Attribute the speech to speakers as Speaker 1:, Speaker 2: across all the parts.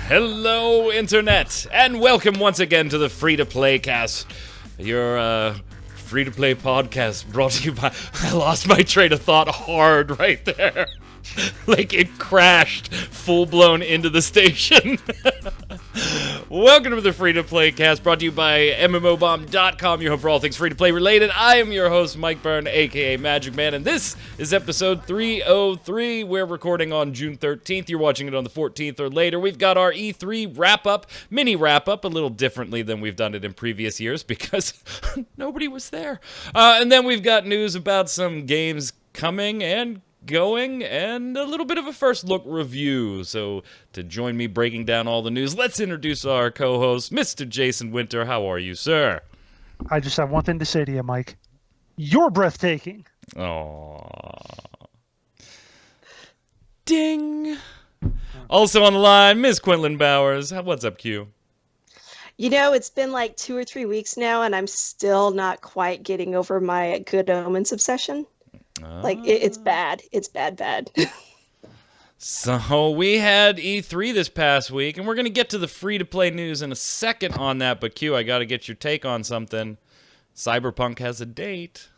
Speaker 1: Hello, Internet, and welcome once again to the Free-to-Play Cast, your free-to-play podcast brought to you by... I lost my train of thought hard right there. Like it crashed full-blown into the station. Welcome to the Free-to-Play Cast, brought to you by MMOBomb.com, your home for all things free-to-play related. I am your host, Mike Byrne, aka Magicman, and this is episode 303. We're recording on June 13th. You're watching it on the 14th or later. We've got our E3 wrap-up, mini wrap-up, a little differently than we've done it in previous years because nobody was there. And then we've got news about some games coming and going, and a little bit of a first look review. So to join me breaking down all the news, let's introduce our co-host, Mr. Jason Winter. How are you, sir?
Speaker 2: I just have one thing to say to you, Mike. You're breathtaking.
Speaker 1: Aww. Ding. Also on the line, Miss Quinlan Bowers. What's up, Q?
Speaker 3: You know, it's been like 2 or 3 weeks now, and I'm still not quite getting over my Good Omens obsession. Like, it's bad. It's bad.
Speaker 1: So we had E3 this past week, and we're going to get to the free-to-play news in a second on that. But Q, I got to get your take on something. Cyberpunk has a date.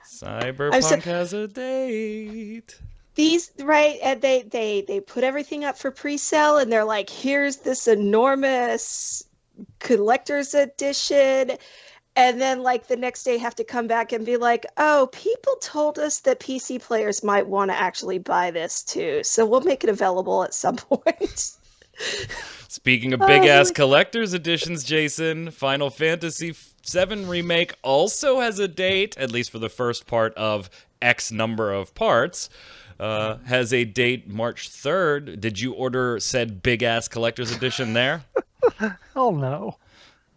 Speaker 1: Cyberpunk has a date.
Speaker 3: These, right, and they put everything up for pre-sale, and they're like, here's this enormous collector's edition. And then, like, the next day have to come back and be like, oh, people told us that PC players might want to actually buy this, too. So we'll make it available at some point.
Speaker 1: Speaking of big-ass collector's editions, Jason, Final Fantasy VII Remake also has a date, at least for the first part of X number of parts. Has a date March 3rd. Did you order said big-ass collector's edition there?
Speaker 2: Oh, no.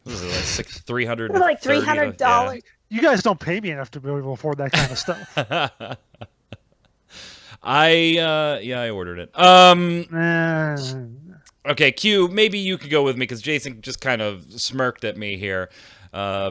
Speaker 1: What was it, like $300?
Speaker 3: Like $300.
Speaker 1: Yeah.
Speaker 2: You guys don't pay me enough to be able to afford that kind of stuff.
Speaker 1: I ordered it. Okay, Q, maybe you could go with me because Jason just kind of smirked at me here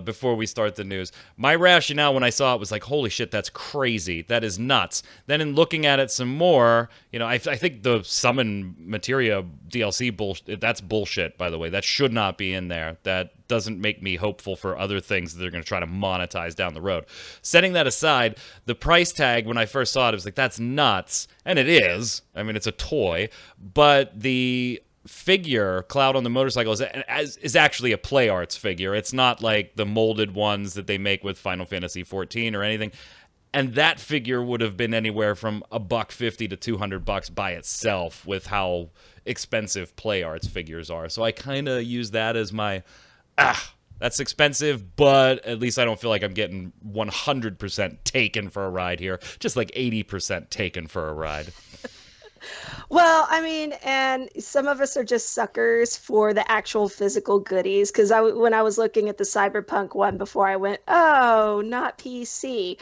Speaker 1: before we start the news. My rationale when I saw it was like, holy shit, that's crazy. That is nuts. Then in looking at it some more, you know, I think the Summon Materia DLC bullshit, that's bullshit, by the way. That should not be in there. That doesn't make me hopeful for other things that they're going to try to monetize down the road. Setting that aside, the price tag, when I first saw it, I was like, that's nuts. And it is. I mean, it's a toy. But the figure, Cloud on the motorcycle, is actually a Play Arts figure. It's not like the molded ones that they make with Final Fantasy XIV or anything. And that figure would have been anywhere from $150 to $200 by itself with how expensive Play Arts figures are. So I kind of use that as my, that's expensive, but at least I don't feel like I'm getting 100% taken for a ride here. Just like 80% taken for a ride.
Speaker 3: Well, I mean, and some of us are just suckers for the actual physical goodies. Because when I was looking at the Cyberpunk one before, I went, oh, not PC.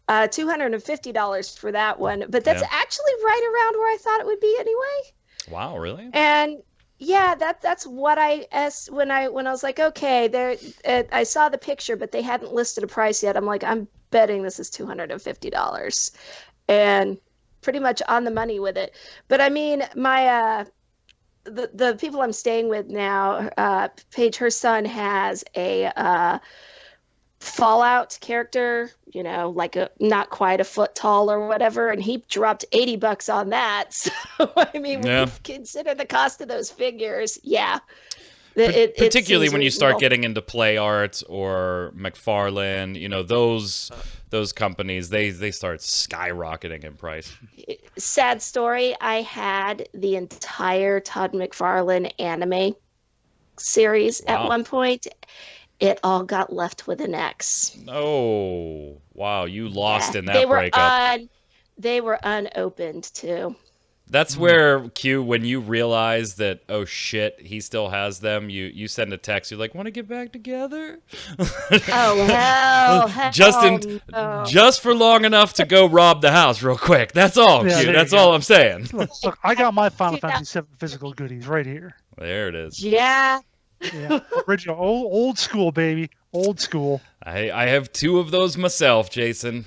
Speaker 3: $250 for that one. But that's actually right around where I thought it would be anyway.
Speaker 1: Wow, really?
Speaker 3: And yeah, that's what I asked when I was like, okay, I saw the picture, but they hadn't listed a price yet. I'm like, I'm betting this is $250. And pretty much on the money with it. But I mean, my the people I'm staying with now, Paige, her son has a Fallout character, you know, like not quite a foot tall or whatever, and he dropped $80 on that. So I mean, when you consider the cost of those figures,
Speaker 1: particularly when you start getting into Play Arts or McFarlane, you know, those companies, they start skyrocketing in price.
Speaker 3: Sad story, I had the entire Todd McFarlane anime series at one point. It all got left with an X.
Speaker 1: Oh, wow, you lost in that breakup.
Speaker 3: They were unopened too.
Speaker 1: That's where, Q, when you realize that, oh shit, he still has them, you send a text, you're like, want to get back together?
Speaker 3: Oh, hell
Speaker 1: just for long enough to go rob the house real quick. That's all, Q, that's all I'm saying.
Speaker 2: Look, I got my Final Fantasy VII physical goodies right here.
Speaker 1: There it is.
Speaker 3: Yeah.
Speaker 2: Original, old school, baby. Old school.
Speaker 1: I have 2 of those myself, Jason.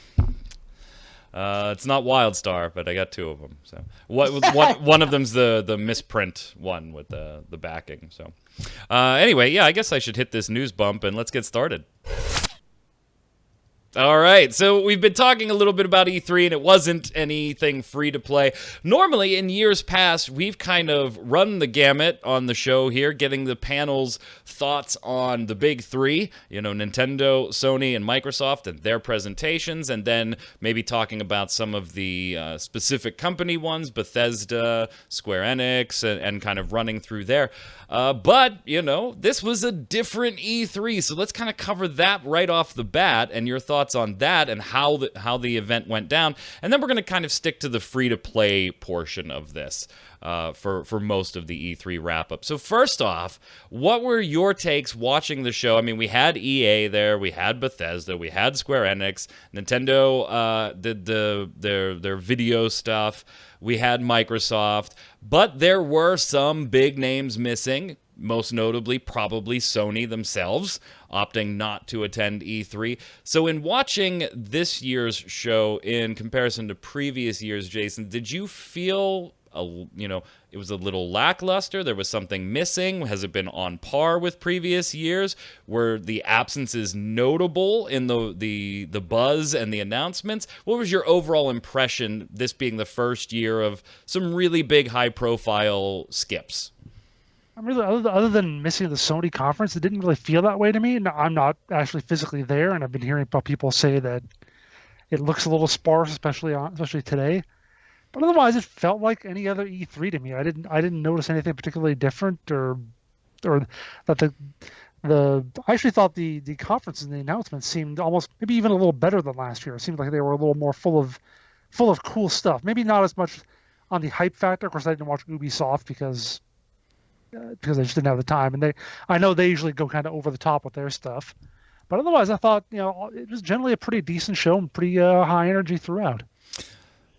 Speaker 1: It's not WildStar, but I got 2 of them. So one of them's the misprint one with the backing. So anyway, yeah, I guess I should hit this news bump and let's get started. All right, so we've been talking a little bit about E3, and it wasn't anything free to play. Normally, in years past, we've kind of run the gamut on the show here, getting the panel's thoughts on the big 3, Nintendo, Sony, and Microsoft, and their presentations, and then maybe talking about some of the specific company ones, Bethesda, Square Enix, and kind of running through there. But, this was a different E3, so let's kind of cover that right off the bat, and your thoughts on that and how the event went down. And then we're going to kind of stick to the free-to-play portion of this for most of the E3 wrap-up. So first off, what were your takes watching the show? I mean, we had EA there, we had Bethesda, we had Square Enix, Nintendo did their video stuff, we had Microsoft, but there were some big names missing, most notably probably Sony themselves, opting not to attend E3. So in watching this year's show in comparison to previous years, Jason, did you feel it was a little lackluster? There was something missing? Has it been on par with previous years? Were the absences notable in the buzz and the announcements? What was your overall impression, this being the first year of some really big high-profile skips?
Speaker 2: I'm really, other than missing the Sony conference, it didn't really feel that way to me. No, I'm not actually physically there, and I've been hearing about people say that it looks a little sparse, especially today. But otherwise, it felt like any other E3 to me. I didn't notice anything particularly different, or that I actually thought the conference and the announcements seemed almost maybe even a little better than last year. It seemed like they were a little more full of cool stuff. Maybe not as much on the hype factor. Of course, I didn't watch Ubisoft because I just didn't have the time, and I know they usually go kind of over the top with their stuff. But otherwise, I thought it was generally a pretty decent show and pretty high energy throughout.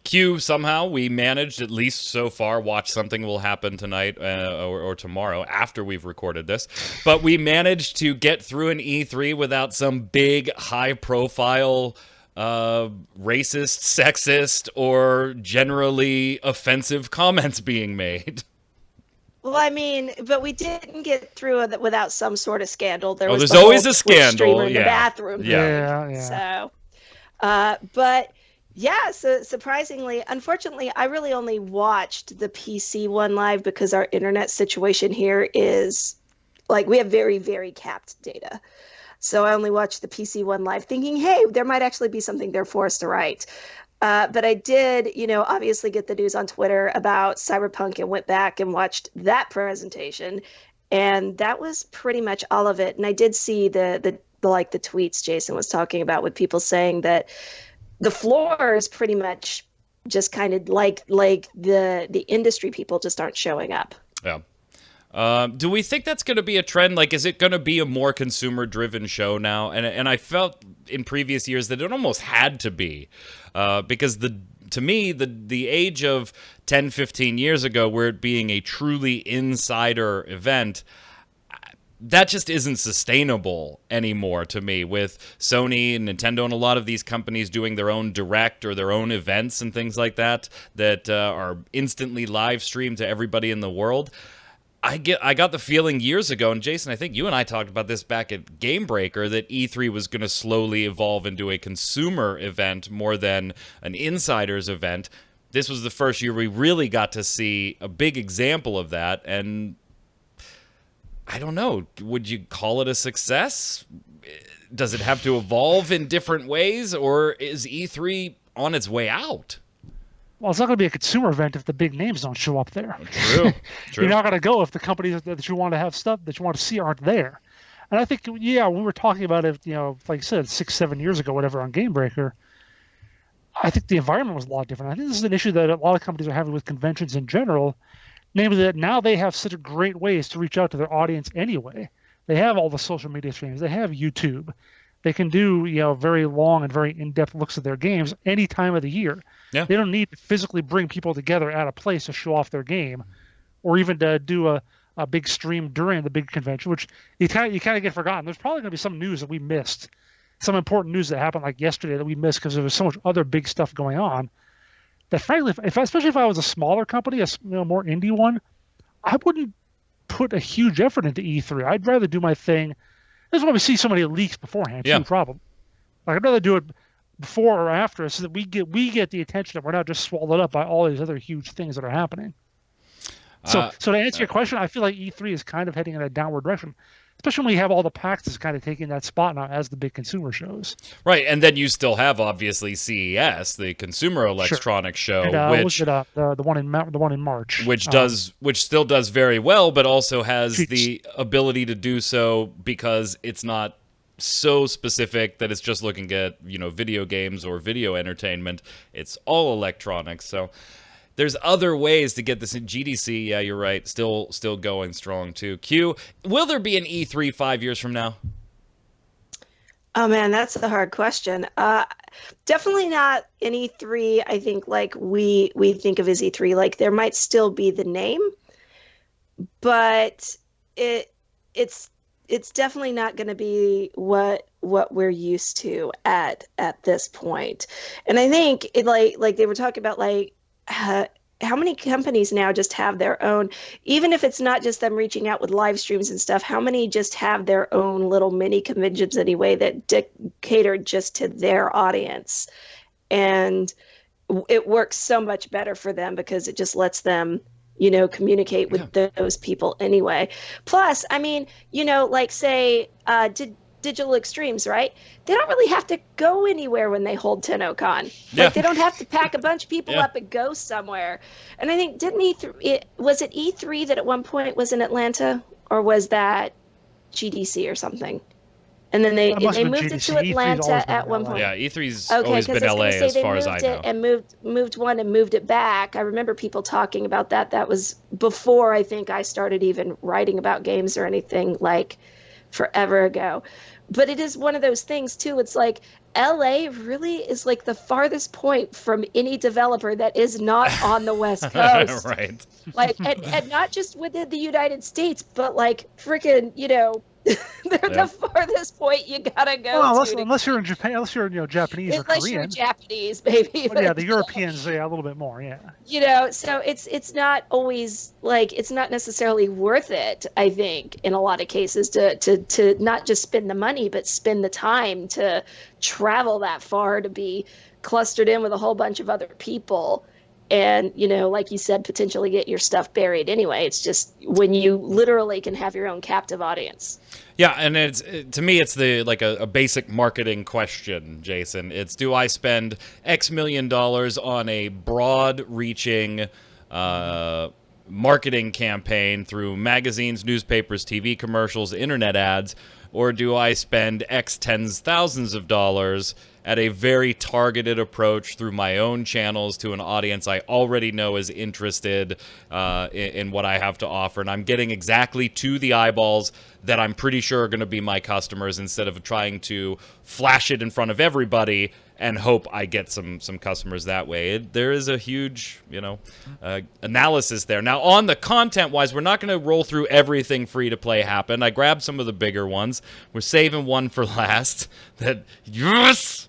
Speaker 1: Q, somehow we managed, at least so far, watch something will happen tonight or tomorrow after we've recorded this, but we managed to get through an E3 without some big high-profile racist, sexist, or generally offensive comments being made.
Speaker 3: Well, I mean, but we didn't get through it without some sort of scandal.
Speaker 1: There's always a scandal
Speaker 3: in the bathroom.
Speaker 2: Yeah.
Speaker 3: So, but yeah, so surprisingly, unfortunately, I really only watched the PC one live because our internet situation here is like we have very, very capped data. So I only watched the PC one live thinking, hey, there might actually be something there for us to write. But I did, obviously get the news on Twitter about Cyberpunk and went back and watched that presentation. And that was pretty much all of it. And I did see the tweets Jason was talking about with people saying that the floor is pretty much just kind of like the industry people just aren't showing up.
Speaker 1: Yeah. Do we think that's going to be a trend? Like, is it going to be a more consumer-driven show now? And I felt in previous years that it almost had to be, because to me, the age of 10, 15 years ago, where it being a truly insider event, that just isn't sustainable anymore to me, with Sony and Nintendo and a lot of these companies doing their own direct or their own events and things like that are instantly live streamed to everybody in the world. I got the feeling years ago, and Jason, I think you and I talked about this back at Game Breaker, that E3 was going to slowly evolve into a consumer event more than an insider's event. This was the first year we really got to see a big example of that, and I don't know, would you call it a success? Does it have to evolve in different ways, or is E3 on its way out?
Speaker 2: Well, it's not going to be a consumer event if the big names don't show up there.
Speaker 1: True.
Speaker 2: You're not going to go if the companies that you want to have stuff that you want to see aren't there. And I think, we were talking about it, like I said, 6-7 years ago, whatever, on Game Breaker. I think the environment was a lot different. I think this is an issue that a lot of companies are having with conventions in general, namely that now they have such great ways to reach out to their audience anyway. They have all the social media streams. They have YouTube. They can do, very long and very in-depth looks at their games any time of the year.
Speaker 1: Yeah.
Speaker 2: They don't need to physically bring people together at a place to show off their game, or even to do a big stream during the big convention, which you kind of get forgotten. There's probably going to be some news that we missed some important news that happened like yesterday that we missed because there was so much other big stuff going on. That frankly, especially if I was a smaller company, more indie one, I wouldn't put a huge effort into E3. I'd rather do my thing. This is why we see so many leaks beforehand.
Speaker 1: Yeah.
Speaker 2: Too, problem. Like I'd rather do it before or after, so that we get the attention that we're not just swallowed up by all these other huge things that are happening. So to answer your question, I feel like E3 is kind of heading in a downward direction, especially when we have all the PAXs kind of taking that spot now as the big consumer shows.
Speaker 1: Right, and then you still have obviously CES, the Consumer Electronics Show,
Speaker 2: and,
Speaker 1: which
Speaker 2: the one in March,
Speaker 1: which still does very well, but also has the ability to do so because it's not so specific that it's just looking at video games or video entertainment. It's all electronics, so there's other ways to get this in GDC. Yeah, you're right. Still going strong too. Q, will there be an E3 5 years from now?
Speaker 3: Oh man, that's a hard question. Definitely not an E3. I think like we think of as E3. Like there might still be the name, but it's definitely not going to be what we're used to at this point. And I think it like they were talking about like how many companies now just have their own, even if it's not just them reaching out with live streams and stuff, how many just have their own little mini conventions anyway that cater just to their audience. And it works so much better for them because it just lets them communicate with those people anyway. Plus, I mean, like say, Digital Extremes, right? They don't really have to go anywhere when they hold TennoCon. Like they don't have to pack a bunch of people up and go somewhere. And I think was it E3 that at one point was in Atlanta, or was that GDC or something? And then they moved it to Atlanta at one point.
Speaker 1: Yeah, E3's always been LA as far as I know.
Speaker 3: And moved one and moved it back. I remember people talking about that. That was before I think I started even writing about games or anything, like forever ago. But it is one of those things too. It's like LA really is like the farthest point from any developer that is not on the West Coast.
Speaker 1: Right.
Speaker 3: Like, and not just within the United States, but like freaking, they're the farthest point you gotta go.
Speaker 2: Well, unless you're in Japan, unless you're Japanese or Korean.
Speaker 3: Unless you're Japanese, maybe.
Speaker 2: Well, yeah, the Europeans, a little bit more,
Speaker 3: So it's not always like it's not necessarily worth it. I think in a lot of cases to not just spend the money, but spend the time to travel that far to be clustered in with a whole bunch of other people. And, like you said, potentially get your stuff buried anyway. It's just when you literally can have your own captive audience.
Speaker 1: Yeah, and to me, it's a basic marketing question, Jason. It's, do I spend X million dollars on a broad-reaching marketing campaign through magazines, newspapers, TV commercials, internet ads, or do I spend X tens thousands of dollars at a very targeted approach through my own channels to an audience I already know is interested in what I have to offer, and I'm getting exactly to the eyeballs that I'm pretty sure are going to be my customers, instead of trying to flash it in front of everybody and hope I get some customers that way. There is a huge, analysis there. Now, on the content-wise, we're not going to roll through everything free-to-play happen. I grabbed some of the bigger ones. We're saving one for last. Yes!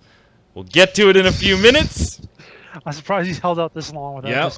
Speaker 1: We'll get to it in a few minutes.
Speaker 2: I'm surprised he's held out this long without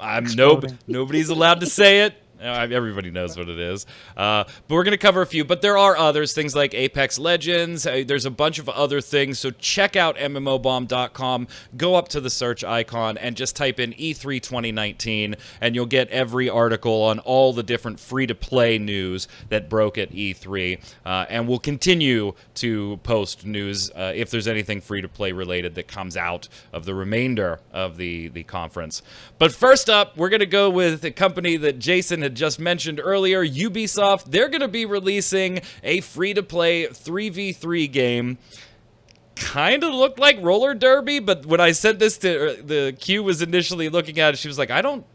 Speaker 1: nobody's allowed to say it. Everybody knows what it is. But we're going to cover a few. But there are others, things like Apex Legends. There's a bunch of other things. So check out mmobomb.com. Go up to the search icon and just type in E3 2019, and you'll get every article on all the different free-to-play news that broke at E3. And we'll continue to post news if there's anything free-to-play related that comes out of the remainder of the conference. But first up, we're going to go with a company that Jason had just mentioned earlier, Ubisoft. They're going to be releasing a free-to-play 3v3 game. Kind of looked like roller derby, but when I said this to the Q was initially looking at it, she was like, I don't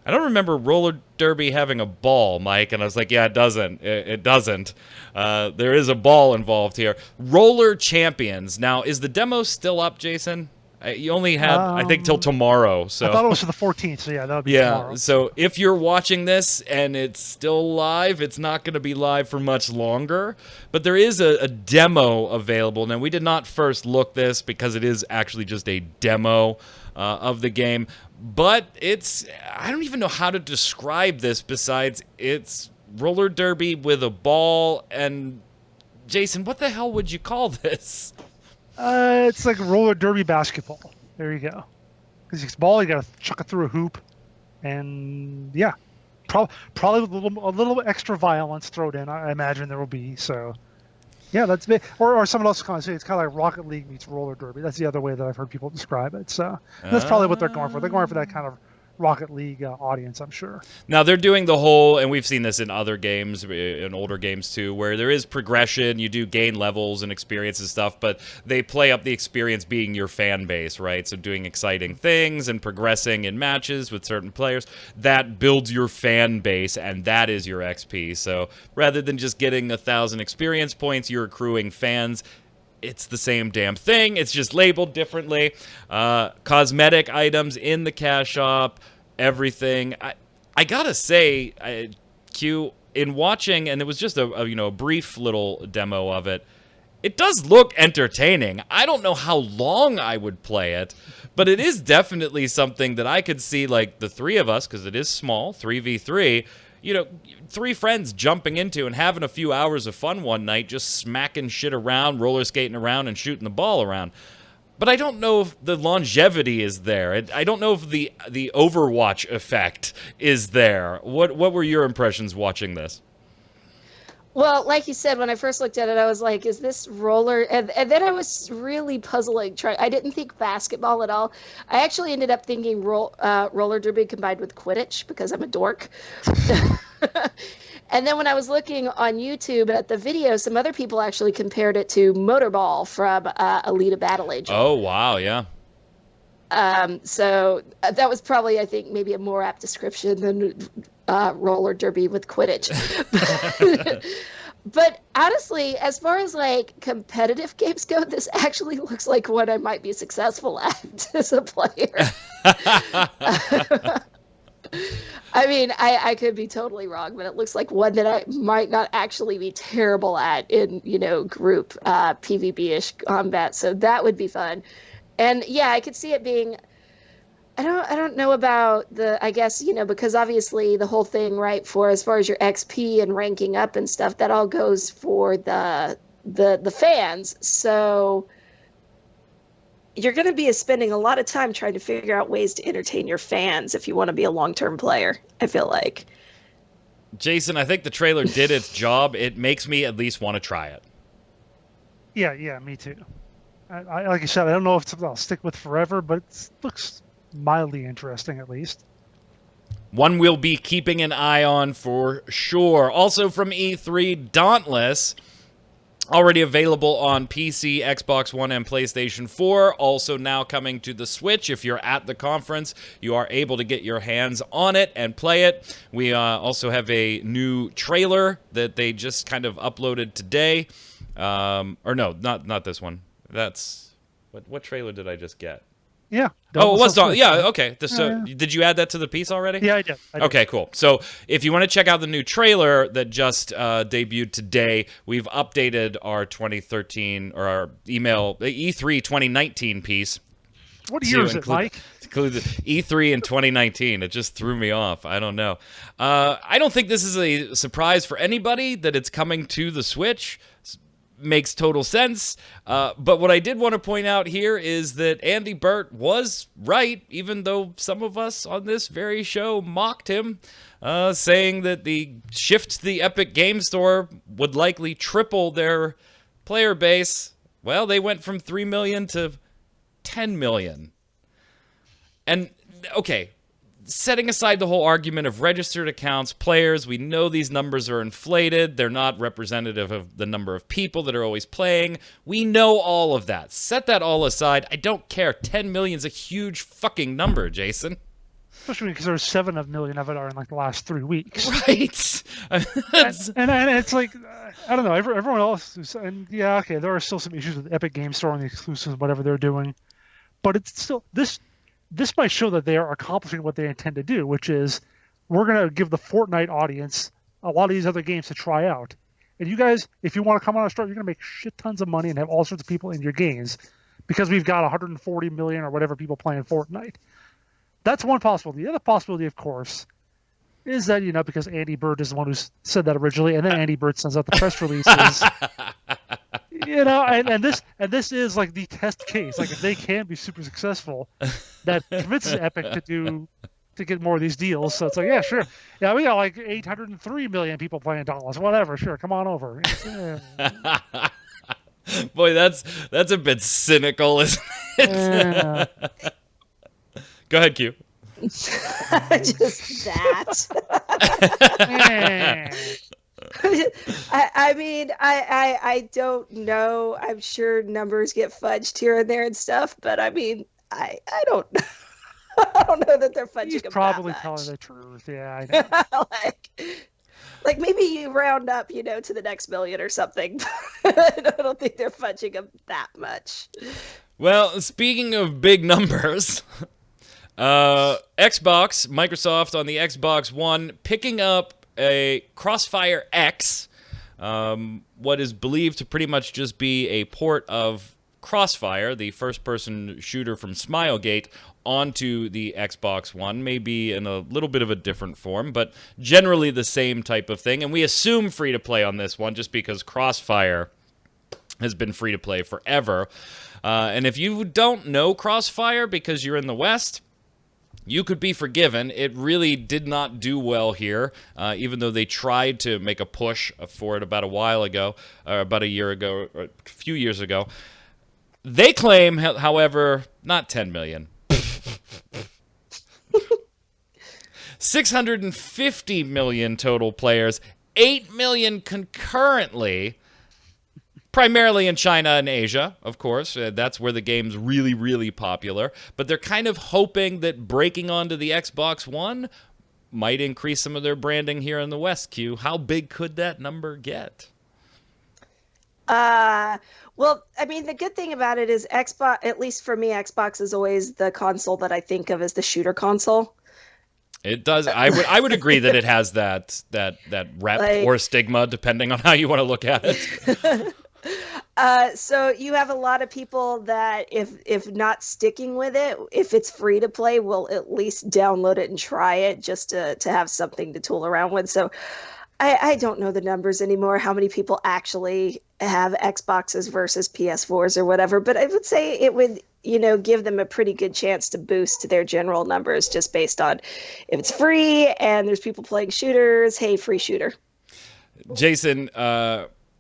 Speaker 1: remember roller derby having a ball, Mike. And I was like, yeah, it doesn't. It doesn't. There is a ball involved here. Roller Champions. Now, is the demo still up, Jason? You only had, I think, till tomorrow. So
Speaker 2: I thought it was to the 14th, so yeah, that would be
Speaker 1: yeah.
Speaker 2: tomorrow.
Speaker 1: So if you're watching this and it's still live, it's not going to be live for much longer. But there is a demo available. Now, we did not first look this because it is actually just a demo of the game. But I don't even know how to describe this besides it's roller derby with a ball. And Jason, what the hell would you call this?
Speaker 2: It's like roller derby basketball. There you go. Because it's ball, you got to chuck it through a hoop, and yeah, probably with a little extra violence thrown in. I imagine there will be. So, yeah, that's big. Or someone else kind of say it's kind of like Rocket League meets roller derby. That's the other way that I've heard people describe it. So that's probably what they're going for. They're going for that kind of Rocket League audience, I'm sure.
Speaker 1: Now, they're doing the whole, and we've seen this in other games, in older games too, where there is progression, you do gain levels and experience and stuff, but they play up the experience being your fan base, right? So doing exciting things and progressing in matches with certain players, that builds your fan base, and that is your XP. So rather than just getting 1,000 experience points, you're accruing fans. It's the same damn thing. It's just labeled differently. Cosmetic items in the cash shop, everything. I gotta say, Q, in watching, and it was just a brief little demo of it, it does look entertaining. I don't know how long I would play it, but it is definitely something that I could see, like, the three of us, because it is small, 3v3, 3 friends jumping into and having a few hours of fun one night, just smacking shit around, roller skating around, and shooting the ball around. But I don't know if the longevity is there. I don't know if the Overwatch effect is there. What were your impressions watching this?
Speaker 3: Well, like you said, when I first looked at it, I was like, is this roller? And then I was really puzzling. I didn't think basketball at all. I actually ended up thinking roller derby combined with Quidditch because I'm a dork. And then when I was looking on YouTube at the video, some other people actually compared it to Motorball from Alita Battle Angel.
Speaker 1: Oh, wow, yeah.
Speaker 3: So that was probably, I think, maybe a more apt description than roller derby with Quidditch. But honestly, as far as like competitive games go, this actually looks like one I might be successful at as a player. I mean, I could be totally wrong, but it looks like one that I might not actually be terrible at in, group PvP-ish combat. So that would be fun. And yeah, I could see it being, I don't know about I guess, because obviously the whole thing, right, for as far as your XP and ranking up and stuff, that all goes for the fans. So you're going to be spending a lot of time trying to figure out ways to entertain your fans if you want to be a long-term player, I feel like.
Speaker 1: Jason, I think the trailer did its job. It makes me at least want to try it.
Speaker 2: Yeah, me too. I like I said, I don't know if it's something I'll stick with forever, but it looks mildly interesting at least.
Speaker 1: One we'll be keeping an eye on for sure. Also from E3, Dauntless, already available on PC, Xbox One, and PlayStation 4. Also now coming to the Switch. If you're at the conference, you are able to get your hands on it and play it. We also have a new trailer that they just kind of uploaded today. Or no, not this one. That's what trailer did I just get?
Speaker 2: Yeah.
Speaker 1: Oh, it was Dauntless. Yeah, okay. Did you add that to the piece already?
Speaker 2: Yeah, I did.
Speaker 1: Okay, cool. So if you want to check out the new trailer that just debuted today, we've updated our 2013 or our E3 2019 piece.
Speaker 2: What year is it, Mike?
Speaker 1: Include the E3 in 2019. It just threw me off. I don't know. I don't think this is a surprise for anybody that it's coming to the Switch. Makes total sense. But what I did want to point out here is that Andy Burt was right, even though some of us on this very show mocked him, saying that the shift to the Epic Game Store would likely triple their player base. Well, they went from 3 million to 10 million. And, okay, setting aside the whole argument of registered accounts, players, we know these numbers are inflated. They're not representative of the number of people that are always playing. We know all of that. Set that all aside. I don't care. 10 million is a huge fucking number, Jason.
Speaker 2: Especially because there's 7 million of it are in like the last 3 weeks.
Speaker 1: Right.
Speaker 2: and it's like, I don't know, everyone else, and yeah, okay, there are still some issues with Epic Game Store and the exclusives, whatever they're doing. but it's still this might show that they are accomplishing what they intend to do, which is we're going to give the Fortnite audience a lot of these other games to try out. And you guys, if you want to come on our store, you're going to make shit tons of money and have all sorts of people in your games because we've got 140 million or whatever people playing Fortnite. That's one possibility. The other possibility, of course, is that, because Andy Bird is the one who said that originally, and then Andy Bird sends out the press releases. And this is like the test case. Like if they can be super successful, that convinces Epic to get more of these deals. So it's like, yeah, sure. Yeah, we got like 803 million people playing Dollars. Whatever, sure, come on over.
Speaker 1: Boy, that's a bit cynical, isn't it? Go ahead, Q.
Speaker 3: Just that. I mean, I don't know. I'm sure numbers get fudged here and there and stuff, but I mean, I don't I don't know that they're fudging
Speaker 2: He's
Speaker 3: them
Speaker 2: probably
Speaker 3: that
Speaker 2: telling
Speaker 3: much.
Speaker 2: the truth. Yeah, I know.
Speaker 3: like maybe you round up, to the next million or something. I don't think they're fudging them that much.
Speaker 1: Well, speaking of big numbers, Microsoft on the Xbox One picking up a Crossfire X, what is believed to pretty much just be a port of Crossfire, the first-person shooter from Smilegate, onto the Xbox One, maybe in a little bit of a different form, but generally the same type of thing. And we assume free-to-play on this one just because Crossfire has been free-to-play forever. And if you don't know Crossfire because you're in the West, you could be forgiven. It really did not do well here, even though they tried to make a push for it about a while ago, or about a year ago, or a few years ago. They claim, however, not 10 million. 650 million total players, 8 million concurrently, primarily in China and Asia, of course. That's where the game's really, really popular. But they're kind of hoping that breaking onto the Xbox One might increase some of their branding here in the West, Q. How big could that number get?
Speaker 3: Well, I mean, the good thing about it is Xbox, at least for me, Xbox is always the console that I think of as the shooter console.
Speaker 1: It does. I would agree that it has that rep or stigma, depending on how you want to look at it.
Speaker 3: So you have a lot of people that if not sticking with it, if it's free to play, will at least download it and try it just to have something to tool around with. So I don't know the numbers anymore, how many people actually have Xboxes versus PS4s or whatever, but I would say it would, give them a pretty good chance to boost their general numbers just based on if it's free and there's people playing shooters, hey, free shooter.
Speaker 1: Jason,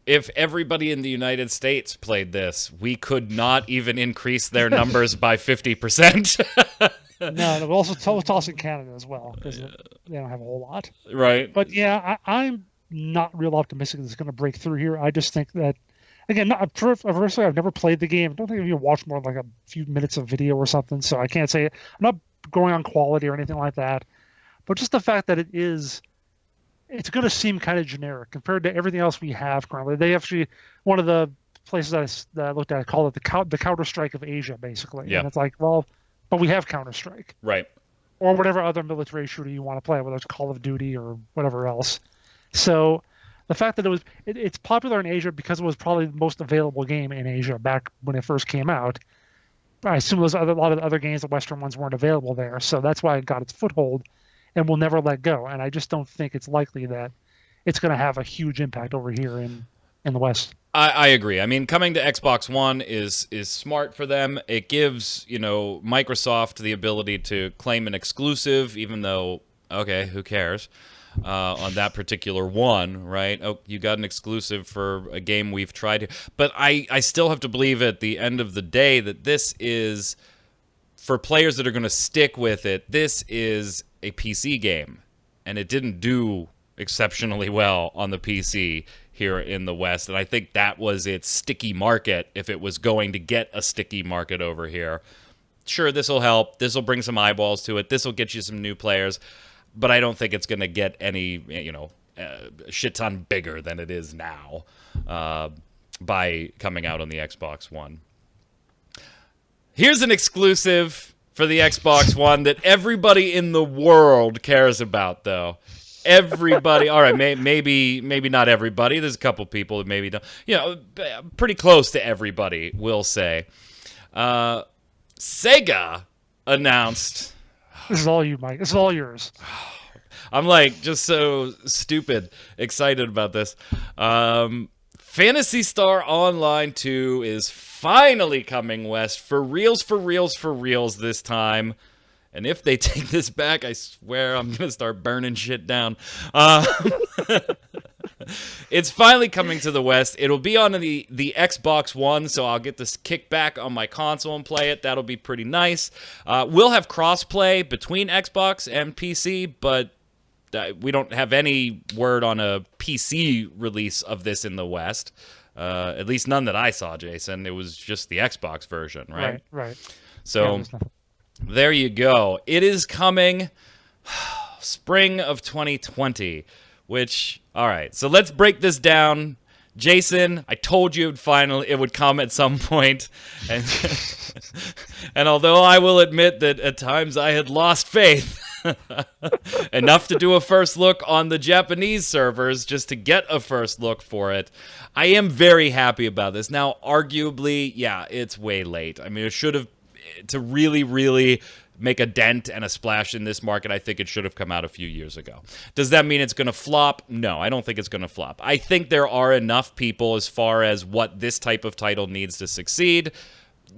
Speaker 1: if everybody in the United States played this, we could not even increase their numbers by 50%.
Speaker 2: No, we'll also toss in Canada as well because they don't have a whole lot.
Speaker 1: Right.
Speaker 2: But yeah, I'm not real optimistic that it's going to break through here. I just think that, again, personally, I've never played the game. I don't think I've even watched more than like a few minutes of video or something, so I can't say I'm not going on quality or anything like that. But just the fact that it's going to seem kind of generic compared to everything else we have currently. They actually, one of the places that I looked at, I call it the Counter-Strike of Asia, basically.
Speaker 1: Yeah.
Speaker 2: And it's like, well, but we have Counter-Strike.
Speaker 1: Right.
Speaker 2: Or whatever other military shooter you want to play, whether it's Call of Duty or whatever else. So the fact that it's popular in Asia because it was probably the most available game in Asia back when it first came out. I assume a lot of the other games, the Western ones, weren't available there. So that's why it got its foothold and will never let go. And I just don't think it's likely that it's going to have a huge impact over here in the West.
Speaker 1: I agree. I mean, coming to Xbox One is smart for them. It gives, Microsoft the ability to claim an exclusive, even though, okay, who cares, on that particular one, right? Oh, you got an exclusive for a game we've tried. But I still have to believe at the end of the day that this is, for players that are going to stick with it, this is a PC game. And it didn't do exceptionally well on the PC here in the West, and I think that was its sticky market if it was going to get a sticky market over here. Sure, this will help. This will bring some eyeballs to it. This will get you some new players, but I don't think it's going to get any, shit ton bigger than it is now by coming out on the Xbox One. Here's an exclusive for the Xbox One that everybody in the world cares about, though. Everybody. All right, maybe not everybody. There's a couple people that maybe don't. Pretty close to everybody, we'll say. Sega announced.
Speaker 2: This is all you, Mike. This is all yours.
Speaker 1: I'm like just so stupid excited about this. Phantasy Star Online 2 is finally coming west for reals this time. And if they take this back, I swear I'm going to start burning shit down. It's finally coming to the West. It'll be on the Xbox One, so I'll get this kickback on my console and play it. That'll be pretty nice. We'll have crossplay between Xbox and PC, but we don't have any word on a PC release of this in the West. At least none that I saw, Jason. It was just the Xbox version, right?
Speaker 2: Right.
Speaker 1: So there you go. It is coming spring of 2020, which, all right. So let's break this down. Jason, I told you it would come at some point. And, and although I will admit that at times I had lost faith, enough to do a first look on the Japanese servers just to get a first look for it, I am very happy about this. Now, arguably, yeah, it's way late. I mean, it should have, to really, really make a dent and a splash in this market, I think it should have come out a few years ago. Does that mean it's going to flop? No, I don't think it's going to flop. I think there are enough people as far as what this type of title needs to succeed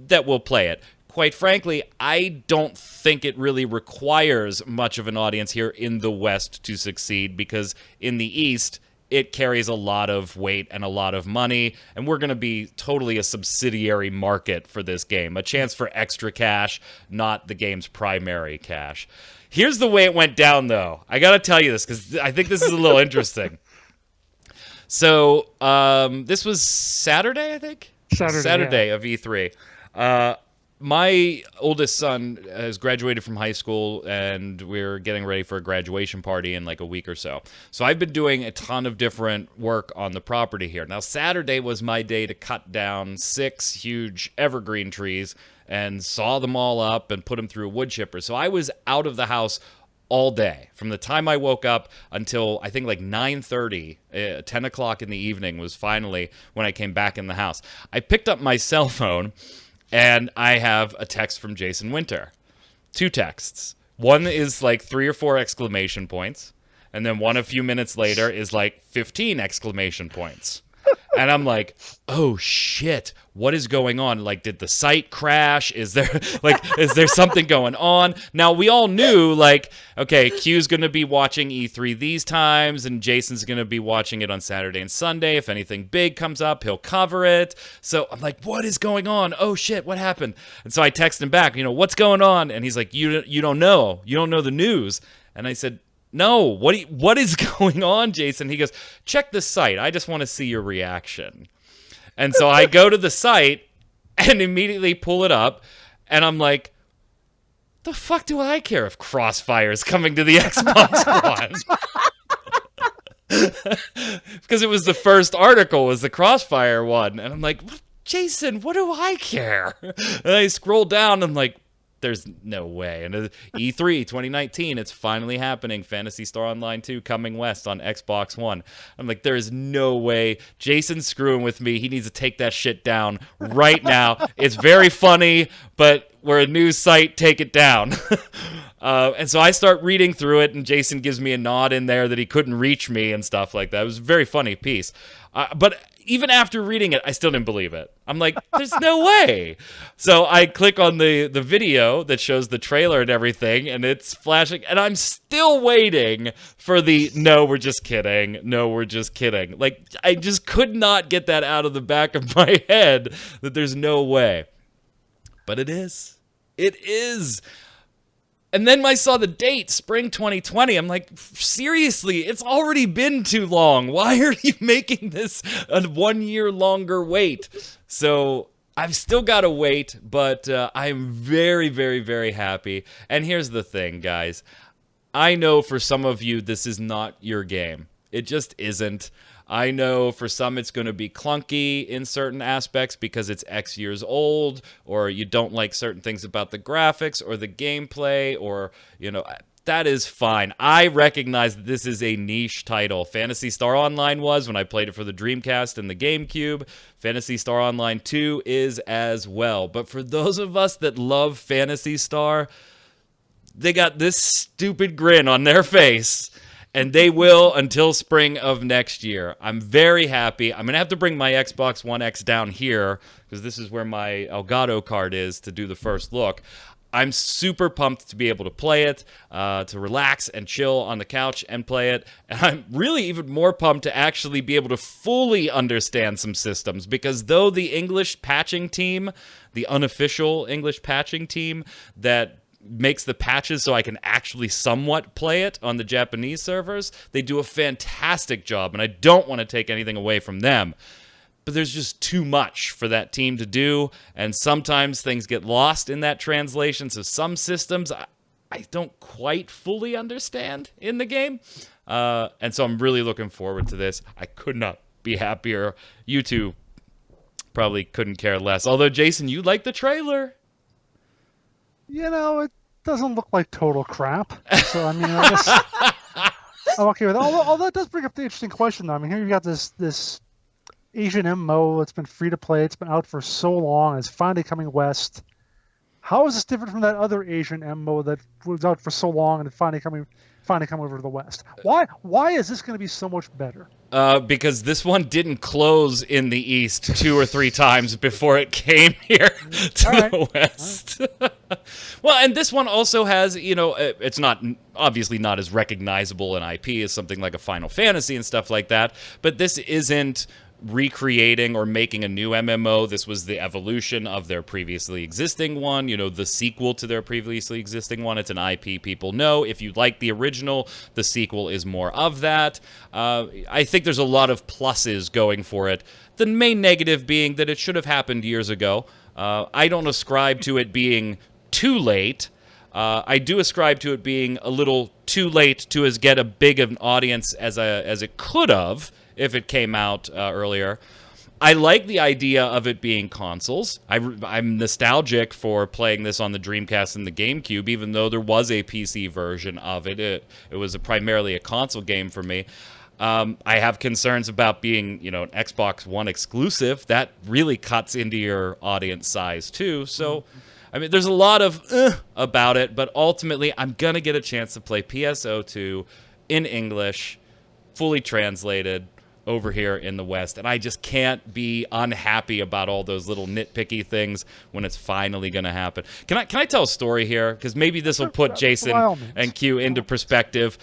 Speaker 1: that will play it. Quite frankly, I don't think it really requires much of an audience here in the West to succeed, because in the East, it carries a lot of weight and a lot of money, and we're going to be totally a subsidiary market for this game. A chance for extra cash, not the game's primary cash. Here's the way it went down, though. I got to tell you this, because I think this is a little interesting. So, this was Saturday, I think? Saturday of E3. My oldest son has graduated from high school, and we're getting ready for a graduation party in like a week or so. So I've been doing a ton of different work on the property here. Now, Saturday was my day to cut down 6 huge evergreen trees and saw them all up and put them through a wood chipper. So I was out of the house all day. From the time I woke up until I think like 9:30, 10 o'clock in the evening was finally when I came back in the house. I picked up my cell phone, and I have a text from Jason Winter. 2 texts. One is like 3 or 4 exclamation points, and then one a few minutes later is like 15 exclamation points. And I'm like, oh shit, what is going on? Like, did the site crash? Is there something going on? Now, we all knew, like, okay, Q's going to be watching E3 these times, and Jason's going to be watching it on Saturday and Sunday. If anything big comes up, he'll cover it. So I'm like, what is going on? Oh shit, what happened? And so I text him back, what's going on? And he's like, you don't know. You don't know the news. And I said, no, what is going on, Jason? He goes, check the site. I just want to see your reaction. And so I go to the site and immediately pull it up, and I'm like, the fuck do I care if Crossfire is coming to the Xbox One? Because it was the first article, was the Crossfire one. And I'm like, Jason, what do I care? And I scroll down, and I'm like, there's no way. And E3 2019, it's finally happening. Phantasy Star Online 2 coming west on Xbox One. I'm like, there is no way. Jason's screwing with me. He needs to take that shit down right now. It's very funny, but we're a news site. Take it down. And so I start reading through it, and Jason gives me a nod in there that he couldn't reach me and stuff like that. It was a very funny piece. But even after reading it, I still didn't believe it. I'm like, there's no way. So I click on the video that shows the trailer and everything, and it's flashing, and I'm still waiting for the, no, we're just kidding. No, we're just kidding. Like, I just could not get that out of the back of my head that there's no way. But it is. It is. And then I saw the date, spring 2020. I'm like, seriously, it's already been too long. Why are you making this a 1 year longer wait? So I've still got to wait, but I'm very, very, very happy. And here's the thing, guys. I know for some of you, this is not your game. It just isn't. I know for some it's going to be clunky in certain aspects because it's X years old, or you don't like certain things about the graphics or the gameplay, or, that is fine. I recognize that this is a niche title. Phantasy Star Online was when I played it for the Dreamcast and the GameCube. Phantasy Star Online 2 is as well. But for those of us that love Phantasy Star, they got this stupid grin on their face, and they will until spring of next year. I'm very happy. I'm going to have to bring my Xbox One X down here because this is where my Elgato card is to do the first look. I'm super pumped to be able to play it, to relax and chill on the couch and play it. And I'm really even more pumped to actually be able to fully understand some systems, because though the English patching team, the unofficial English patching team that makes the patches so I can actually somewhat play it on the Japanese servers, they do a fantastic job, and I don't want to take anything away from them. But there's just too much for that team to do, and sometimes things get lost in that translation, so some systems I don't quite fully understand in the game. And so I'm really looking forward to this. I could not be happier. You two probably couldn't care less. Although, Jason, you like the trailer.
Speaker 2: It doesn't look like total crap. So, I guess I'm okay with it. Although it does bring up the interesting question, though. Here you've got this Asian MMO that's been free to play. It's been out for so long. It's finally coming west. How is this different from that other Asian MMO that was out for so long and it finally come over to the west? Why is this going to be so much better?
Speaker 1: Because this one didn't close in the East 2 or 3 times before it came here to the West. Well, and this one also has, it's obviously not as recognizable an IP as something like a Final Fantasy and stuff like that, but this isn't recreating or making a new MMO. This was the evolution of their previously existing one, the sequel to their previously existing one. It's an IP people know. If you like the original, the sequel is more of that. I think there's a lot of pluses going for it. The main negative being that it should have happened years ago. I don't ascribe to it being too late. I do ascribe to it being a little too late to as get a big of an audience as it could have if it came out earlier. I like the idea of it being consoles. I'm nostalgic for playing this on the Dreamcast and the GameCube, even though there was a PC version of it. It was primarily a console game for me. I have concerns about being, an Xbox One exclusive. That really cuts into your audience size, too. So, there's a lot of about it, but ultimately, I'm going to get a chance to play PSO2 in English, fully translated, over here in the West, and I just can't be unhappy about all those little nitpicky things when it's finally going to happen. Can I tell a story here? Because maybe this will put Jason and Q into perspective.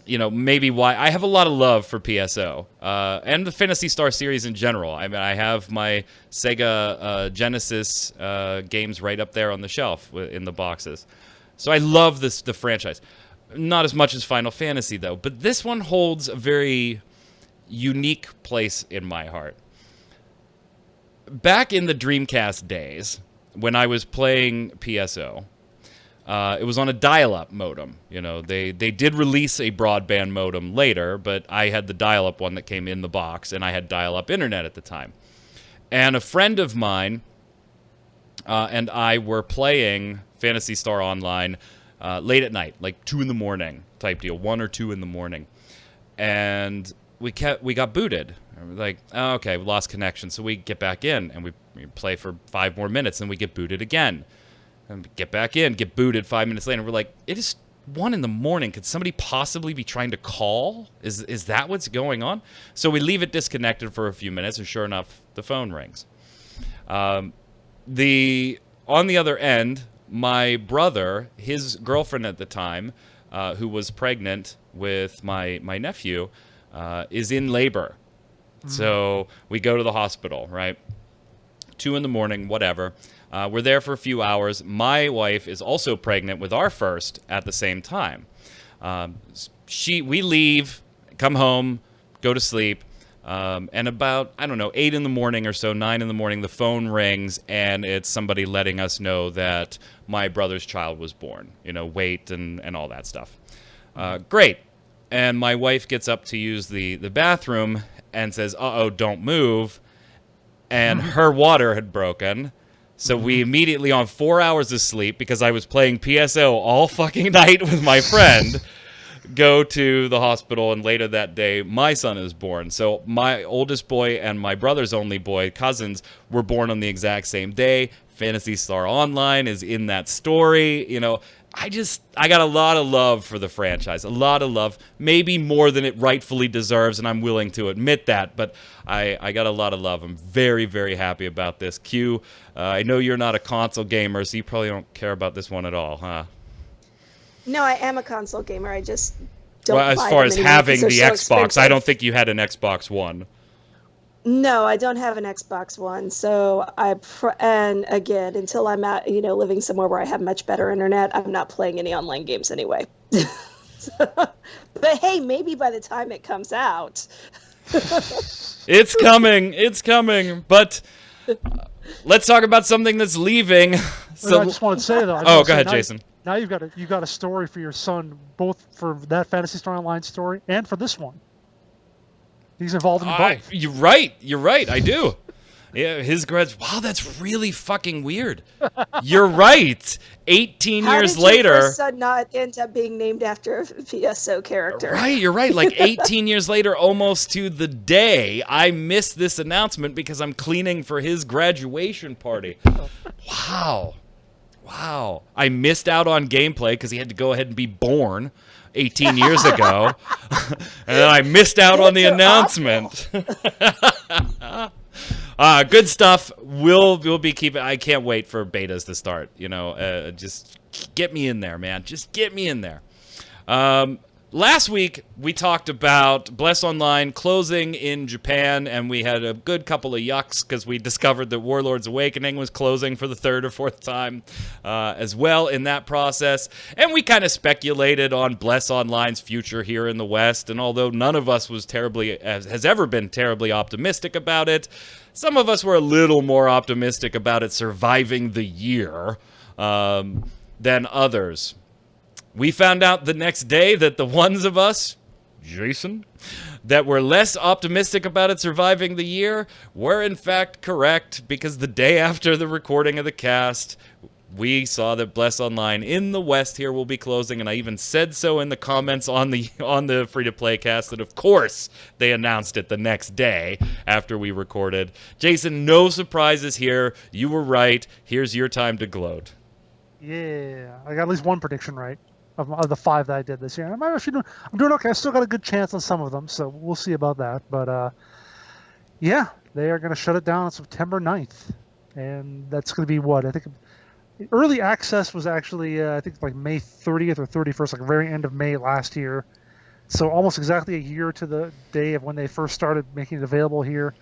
Speaker 1: Maybe why I have a lot of love for PSO and the Phantasy Star series in general. I have my Sega Genesis games right up there on the shelf in the boxes, so I love the franchise. Not as much as Final Fantasy, though, but this one holds a very unique place in my heart. Back in the Dreamcast days, when I was playing PSO, it was on a dial-up modem. They did release a broadband modem later, but I had the dial-up one that came in the box, and I had dial-up internet at the time. And a friend of mine and I were playing Phantasy Star Online late at night, like 2 in the morning type deal, 1 or 2 in the morning. And we got booted. And we're like, oh, okay, we lost connection. So we get back in, and we play for 5 more minutes, and we get booted again. And we get back in, get booted 5 minutes later. We're like, it is 1 in the morning. Could somebody possibly be trying to call? Is that what's going on? So we leave it disconnected for a few minutes, and sure enough, the phone rings. On the other end, my brother, his girlfriend at the time, who was pregnant with my nephew, is in labor. So we go to the hospital, right? 2 in the morning, whatever. We're there for a few hours. My wife is also pregnant with our first at the same time. We leave, come home, go to sleep, and about, 8 in the morning or so, 9 in the morning, the phone rings, and it's somebody letting us know that my brother's child was born. Weight and all that stuff. Great. and my wife gets up to use the bathroom and says, "Uh-oh, don't move." And her water had broken. So we immediately, on 4 hours of sleep, because I was playing PSO all fucking night with my friend, go to the hospital, and later that day, my son is born. So my oldest boy and my brother's only boy, cousins, were born on the exact same day. Phantasy Star Online is in that story. You know, I got a lot of love for the franchise. A lot of love. Maybe more than it rightfully deserves, and I'm willing to admit that. But I got a lot of love. I'm very, very happy about this. Q, I know you're not a console gamer, so you probably don't care about this one at all, huh?
Speaker 3: No, I am a console gamer. I just don't.
Speaker 1: Well, as
Speaker 3: buy
Speaker 1: far
Speaker 3: them
Speaker 1: as
Speaker 3: anymore
Speaker 1: having
Speaker 3: 'cause
Speaker 1: the
Speaker 3: they're so
Speaker 1: Xbox, I
Speaker 3: expensive.
Speaker 1: don't think you had an Xbox One.
Speaker 3: No, I don't have an Xbox One. So and again, until I'm at, living somewhere where I have much better internet, I'm not playing any online games anyway. But hey, maybe by the time it comes out.
Speaker 1: It's coming. It's coming. But let's talk about something that's leaving.
Speaker 2: So, I just wanted to say though.
Speaker 1: Go ahead, Jason.
Speaker 2: Now you've got a story for your son, both for that Phantasy Star Online story and for this one. He's involved in both.
Speaker 1: You're right. You're right. I do. Yeah, his grades. Wow, that's really fucking weird. You're right. 18 years later.
Speaker 3: How did your first son not end up being named after a PSO character?
Speaker 1: Right, you're right. Like 18 years later, almost to the day, I missed this announcement because I'm cleaning for his graduation party. Wow. I missed out on gameplay because he had to go ahead and be born 18 years ago. And then I missed out on the announcement. Good stuff. We'll be keeping. I can't wait for betas to start. Just get me in there, man. Just get me in there. Last week we talked about Bless Online closing in Japan, and we had a good couple of yucks because we discovered that Warlords Awakening was closing for the third or fourth time as well in that process. And we kind of speculated on Bless Online's future here in the West, and although none of us was has ever been terribly optimistic about it, some of us were a little more optimistic about it surviving the year than others. We found out the next day that the ones of us, Jason, that were less optimistic about it surviving the year were in fact correct, because the day after the recording of the cast, we saw that Bless Online in the West here will be closing, and I even said so in the comments on the free-to-play cast that of course they announced it the next day after we recorded. Jason, no surprises here. You were right. Here's your time to gloat.
Speaker 2: Yeah, I got at least one prediction right of the 5 that I did this year. I'm doing okay. I still got a good chance on some of them, so we'll see about that. But yeah, they are going to shut it down on September 9th, and that's going to be what I think. Early access was actually I think like May 30th or 31st, like very end of May last year. So almost exactly a year to the day of when they first started making it available here.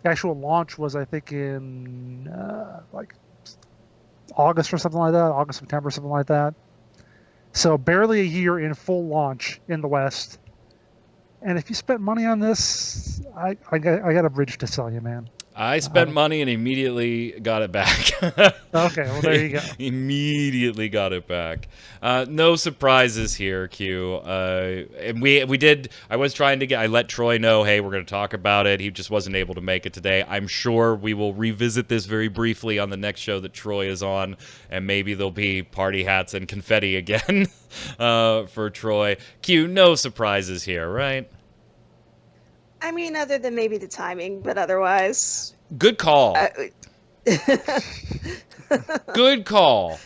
Speaker 2: The actual launch was, I think, in like August or something like that, August, September, something like that. So barely a year in full launch in the West. And if you spent money on this, I got a bridge to sell you, man.
Speaker 1: I spent money and immediately got it back.
Speaker 2: Okay, well, there you go.
Speaker 1: Immediately got it back. No surprises here, Q. And we did. I was trying to I let Troy know, hey, we're going to talk about it. He just wasn't able to make it today. I'm sure we will revisit this very briefly on the next show that Troy is on, and maybe there'll be party hats and confetti again for Troy. Q, no surprises here, right?
Speaker 3: I mean, other than maybe the timing, but otherwise.
Speaker 1: Good call. Good call.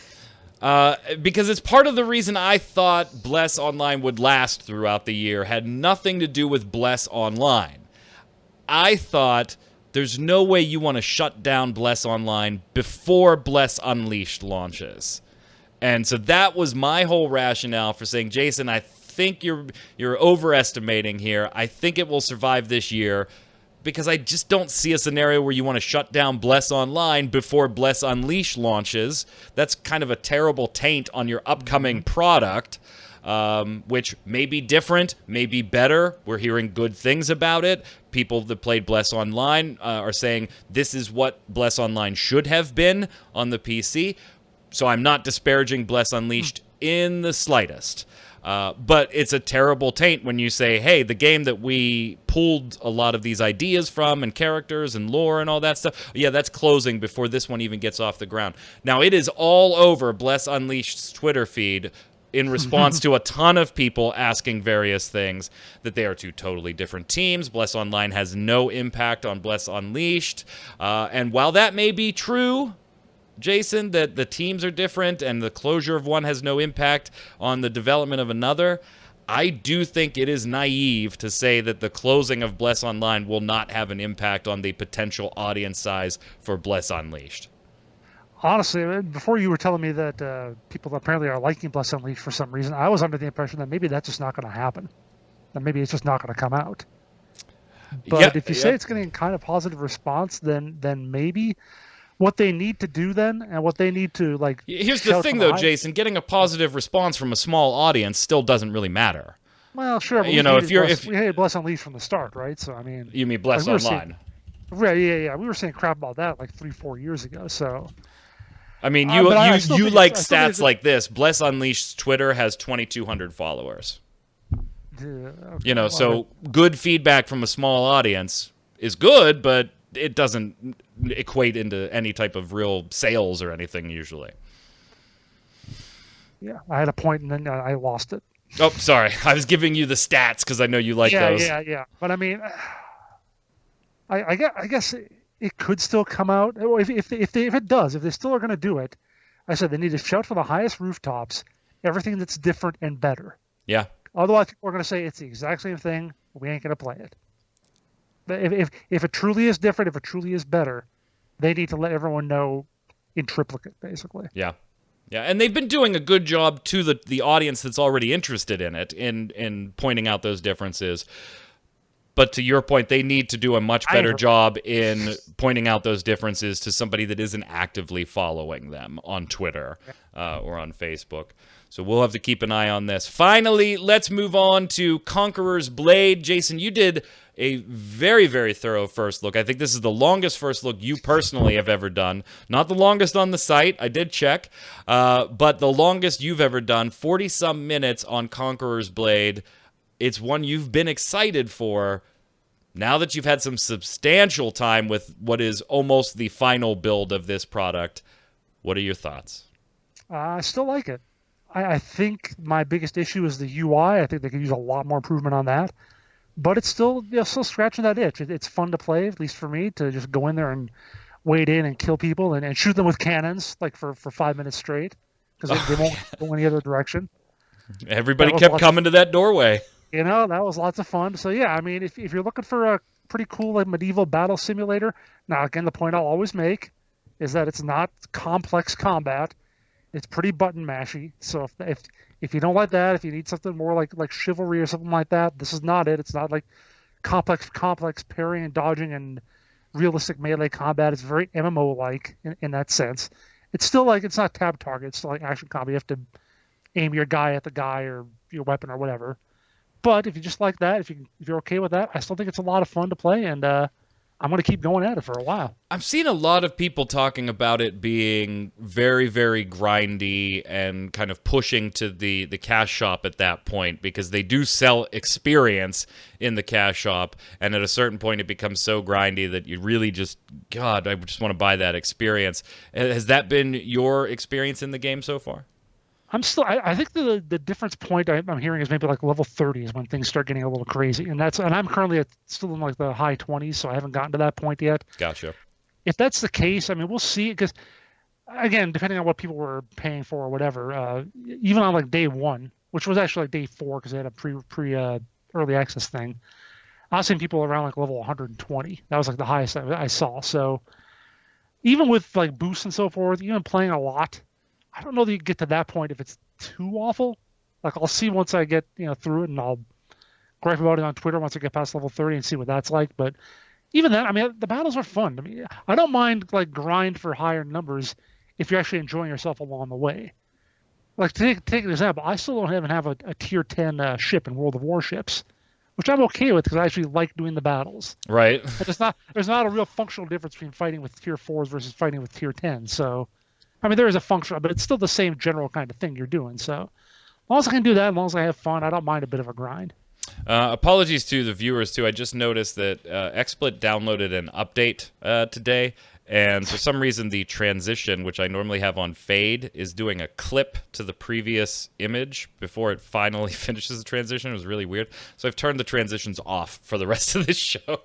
Speaker 1: Because it's part of the reason I thought Bless Online would last throughout the year. Had nothing to do with Bless Online. I thought there's no way you want to shut down Bless Online before Bless Unleashed launches. And so that was my whole rationale for saying, Jason, I think you're overestimating here. I think it will survive this year, because I just don't see a scenario where you want to shut down Bless Online before Bless Unleashed launches. That's kind of a terrible taint on your upcoming product, which may be different, may be better. We're hearing good things about it. People that played Bless Online are saying this is what Bless Online should have been on the PC. So I'm not disparaging Bless Unleashed in the slightest. But it's a terrible taint when you say, hey, the game that we pulled a lot of these ideas from and characters and lore and all that stuff, yeah, that's closing before this one even gets off the ground. Now, it is all over Bless Unleashed's Twitter feed in response to a ton of people asking various things, that they are two totally different teams. Bless Online has no impact on Bless Unleashed. And while that may be true, Jason, that the teams are different and the closure of one has no impact on the development of another, I do think it is naive to say that the closing of Bless Online will not have an impact on the potential audience size for Bless Unleashed.
Speaker 2: Honestly, before you were telling me that people apparently are liking Bless Unleashed for some reason, I was under the impression that maybe that's just not going to happen. That maybe it's just not going to come out. But if you say it's getting kind of positive response, then maybe what they need to do then, and what they need to like.
Speaker 1: Here's the thing, though, Jason. Getting a positive response from a small audience still doesn't really matter.
Speaker 2: Well, sure. But we hated Bless Unleashed from the start, right? So I mean,
Speaker 1: you mean Bless Online?
Speaker 2: Yeah. We were saying crap about that like 3-4 years ago. So.
Speaker 1: I mean, you like stats like this. Bless Unleashed's Twitter has 2,200 followers. Okay, so good feedback from a small audience is good, but it doesn't equate into any type of real sales or anything usually.
Speaker 2: Yeah, I had a point and then I lost it.
Speaker 1: Oh, sorry. I was giving you the stats because I know you like those.
Speaker 2: Yeah. But I mean, I guess it could still come out. If it does, if they still are going to do it, I said they need to shout from the highest rooftops everything that's different and better.
Speaker 1: Yeah.
Speaker 2: Otherwise, people are going to say it's the exact same thing. We ain't going to play it. But if it truly is different, if it truly is better, they need to let everyone know in triplicate, basically.
Speaker 1: Yeah. Yeah, and they've been doing a good job to the audience that's already interested in it in pointing out those differences. But to your point, they need to do a much better job in pointing out those differences to somebody that isn't actively following them on Twitter or on Facebook. So we'll have to keep an eye on this. Finally, let's move on to Conqueror's Blade. Jason, you did a very, very thorough first look. I think this is the longest first look you personally have ever done. Not the longest on the site. I did check. But the longest you've ever done, 40-some minutes on Conqueror's Blade. It's one you've been excited for. Now that you've had some substantial time with what is almost the final build of this product, what are your thoughts?
Speaker 2: I still like it. I think my biggest issue is the UI. I think they could use a lot more improvement on that. But it's still scratching that itch. It's fun to play, at least for me, to just go in there and wade in and kill people and shoot them with cannons like for 5 minutes straight because they won't go any other direction.
Speaker 1: Everybody kept coming to that doorway.
Speaker 2: That was lots of fun. So, yeah, I mean, if you're looking for a pretty cool like medieval battle simulator, now, again, the point I'll always make is that it's not complex combat. It's pretty button mashy. So if you don't like that, if you need something more like chivalry or something like that, this is not it. It's not like complex parrying and dodging and realistic melee combat. It's very MMO-like in that sense. It's still like, it's not tab target. It's still like action combat. You have to aim your guy at the guy or your weapon or whatever. But if you just like that, if you're okay with that, I still think it's a lot of fun to play, and I'm going to keep going at it for a while.
Speaker 1: I've seen a lot of people talking about it being very, very grindy and kind of pushing to the cash shop at that point because they do sell experience in the cash shop, and at a certain point it becomes so grindy that you really just, God, I just want to buy that experience. Has that been your experience in the game so far?
Speaker 2: I think the difference point I'm hearing is maybe like level 30 is when things start getting a little crazy, and I'm currently still in like the high 20s, so I haven't gotten to that point yet.
Speaker 1: Gotcha. If
Speaker 2: that's the case, I mean, we'll see, because again, depending on what people were paying for or whatever, even on like day 1, which was actually like day 4 because they had a pre early access thing, I was seeing people around like level 120. That was like the highest I saw. So even with like boosts and so forth, even playing a lot, I don't know that you get to that point if it's too awful. Like, I'll see once I get through it, and I'll gripe about it on Twitter once I get past level 30 and see what that's like. But even then, I mean, the battles are fun. I mean, I don't mind like grind for higher numbers if you're actually enjoying yourself along the way. Like, take an example. I still don't even have a tier 10 ship in World of Warships, which I'm okay with because I actually like doing the battles.
Speaker 1: Right.
Speaker 2: There's not a real functional difference between fighting with tier 4s versus fighting with tier 10. So, I mean, there is a functional, but it's still the same general kind of thing you're doing. So long as I can do that, as long as I have fun, I don't mind a bit of a grind.
Speaker 1: Apologies to the viewers, too. I just noticed that XSplit downloaded an update today, and for some reason the transition, which I normally have on fade, is doing a clip to the previous image before it finally finishes the transition. It was really weird. So I've turned the transitions off for the rest of this show.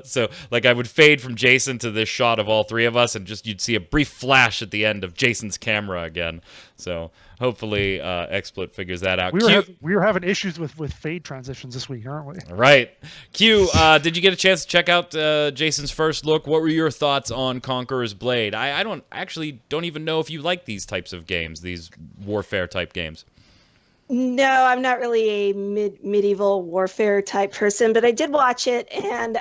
Speaker 1: So, like, I would fade from Jason to this shot of all three of us, and just you'd see a brief flash at the end of Jason's camera again. So hopefully XSplit figures that out.
Speaker 2: We were having issues with fade transitions this week, aren't we?
Speaker 1: Right. Q, did you get a chance to check out Jason's first look? What were your thoughts on Conqueror's Blade? I don't even know if you like these types of games, these warfare type games.
Speaker 3: No, I'm not really a medieval warfare type person, but I did watch it, and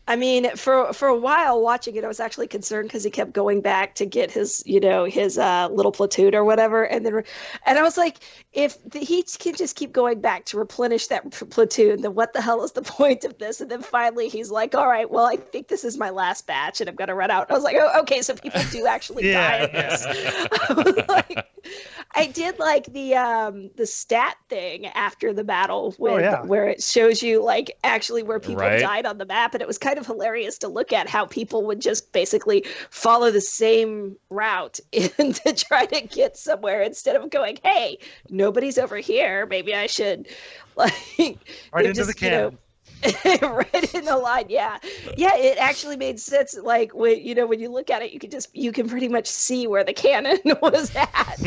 Speaker 3: I mean, for a while watching it, I was actually concerned because he kept going back to get his little platoon or whatever, and I was like, if he can just keep going back to replenish that platoon, then what the hell is the point of this? And then finally he's like, all right, well, I think this is my last batch, and I'm gonna run out. And I was like, oh, okay, so people do actually die in this. I was like, I did like the stat thing after the battle where it shows you like actually where people died on the map, and it was kind of hilarious to look at how people would just basically follow the same route to try to get somewhere instead of going, hey, nobody's over here, maybe I should like
Speaker 2: right into the cannon.
Speaker 3: Right in the line. Yeah, it actually made sense. Like when you look at it, you can pretty much see where the cannon was at.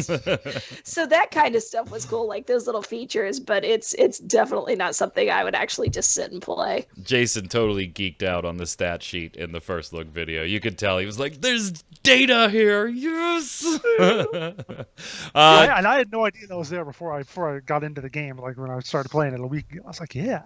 Speaker 3: So that kind of stuff was cool, like those little features, but it's definitely not something I would actually just sit and play.
Speaker 1: Jason totally geeked out on the stat sheet in the first look video. You could tell he was like, there's data here. Yes.
Speaker 2: And I had no idea that was there before I got into the game. Like when I started playing it a week ago, I was like, yeah.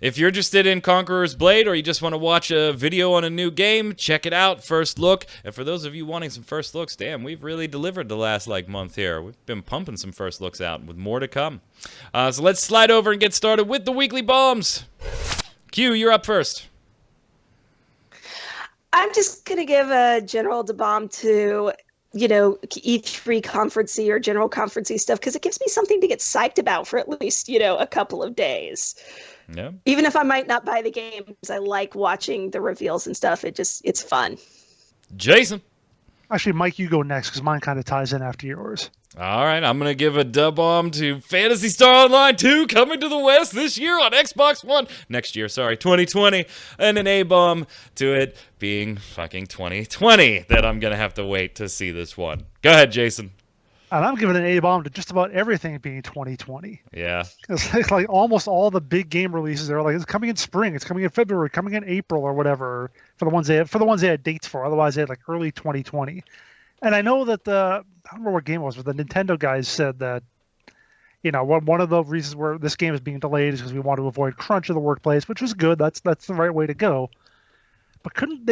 Speaker 1: If you're interested in Conqueror's Blade, or you just want to watch a video on a new game, check it out, First Look. And for those of you wanting some first looks, damn, we've really delivered the last month here. We've been pumping some first looks out with more to come. So let's slide over and get started with the weekly bombs. Q, you're up first.
Speaker 3: I'm just gonna give a general bomb to E3 conferencey or general conferencey stuff, because it gives me something to get psyched about for at least a couple of days.
Speaker 1: Yeah.
Speaker 3: Even if I might not buy the games, I like watching the reveals and stuff. It's fun.
Speaker 1: Jason.
Speaker 2: Actually, Mike, you go next because mine kind of ties in after yours.
Speaker 1: All right, I'm going to give a dub bomb to Phantasy Star Online 2 coming to the West this year on Xbox One. Next year, 2020. And an A-bomb to it being fucking 2020 that I'm going to have to wait to see this one. Go ahead, Jason.
Speaker 2: And I'm giving an A-bomb to just about everything being 2020.
Speaker 1: Yeah.
Speaker 2: It's like almost all the big game releases are like, it's coming in spring, it's coming in February, coming in April or whatever for the ones they had dates for. Otherwise, they had like early 2020. And I know that I don't remember what game it was, but the Nintendo guys said that, one of the reasons where this game is being delayed is because we want to avoid crunch in the workplace, which was good. That's the right way to go. But couldn't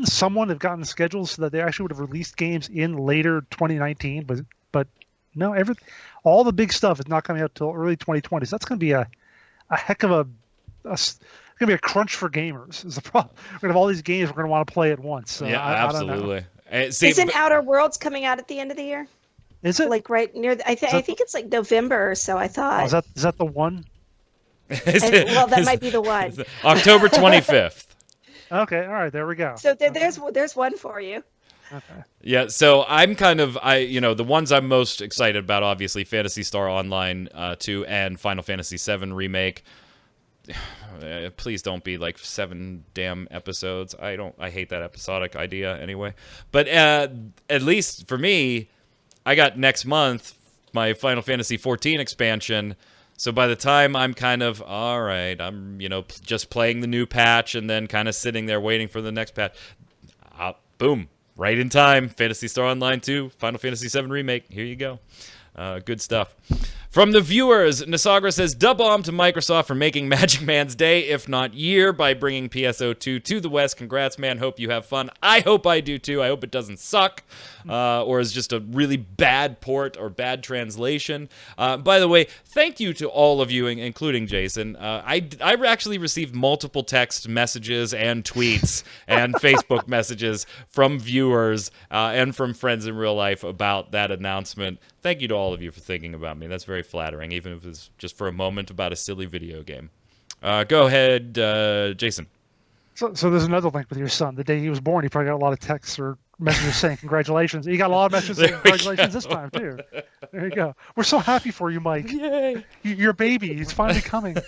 Speaker 2: someone have gotten the schedules so that they actually would have released games in later 2019? But no, all the big stuff is not coming out till early 2020. So that's going to be a heck of it's going to be a crunch for gamers. Is the problem? We're going to have all these games we're going to want to play at once. So
Speaker 1: yeah, absolutely.
Speaker 3: Isn't Outer Worlds coming out at the end of the year?
Speaker 2: Is it?
Speaker 3: Like right near I think it's like November or so, I thought.
Speaker 2: Oh, is that the one?
Speaker 3: Well, that might be the one.
Speaker 1: October 25th.
Speaker 2: Okay, all right, there we go.
Speaker 3: So there's one for you.
Speaker 2: Okay.
Speaker 1: Yeah, so I'm kind of the ones I'm most excited about, obviously Phantasy Star Online 2 and Final Fantasy 7 Remake. Please don't be like 7 damn episodes. I hate that episodic idea anyway. But at least for me, I got next month my Final Fantasy 14 expansion. So by the time I'm kind of, all right, I'm, just playing the new patch and then kind of sitting there waiting for the next patch. Boom. Right in time. Phantasy Star Online 2, Final Fantasy 7 Remake. Here you go. Good stuff. From the viewers, Nasagra says, dub bomb to Microsoft for making Magicman's day, if not year, by bringing PSO2 to the West. Congrats, man. Hope you have fun. I hope I do, too. I hope it doesn't suck or is just a really bad port or bad translation. By the way, thank you to all of you, including Jason. I actually received multiple text messages and tweets and Facebook messages from viewers and from friends in real life about that announcement. Thank you to all of you for thinking about me. That's very flattering, even if it's just for a moment about a silly video game. Go ahead, Jason.
Speaker 2: So there's another link with your son. The day he was born, he probably got a lot of texts or messages saying congratulations. He got a lot of messages saying congratulations this time, too. There you go. We're so happy for you, Mike.
Speaker 1: Yay.
Speaker 2: Your baby, he's finally coming.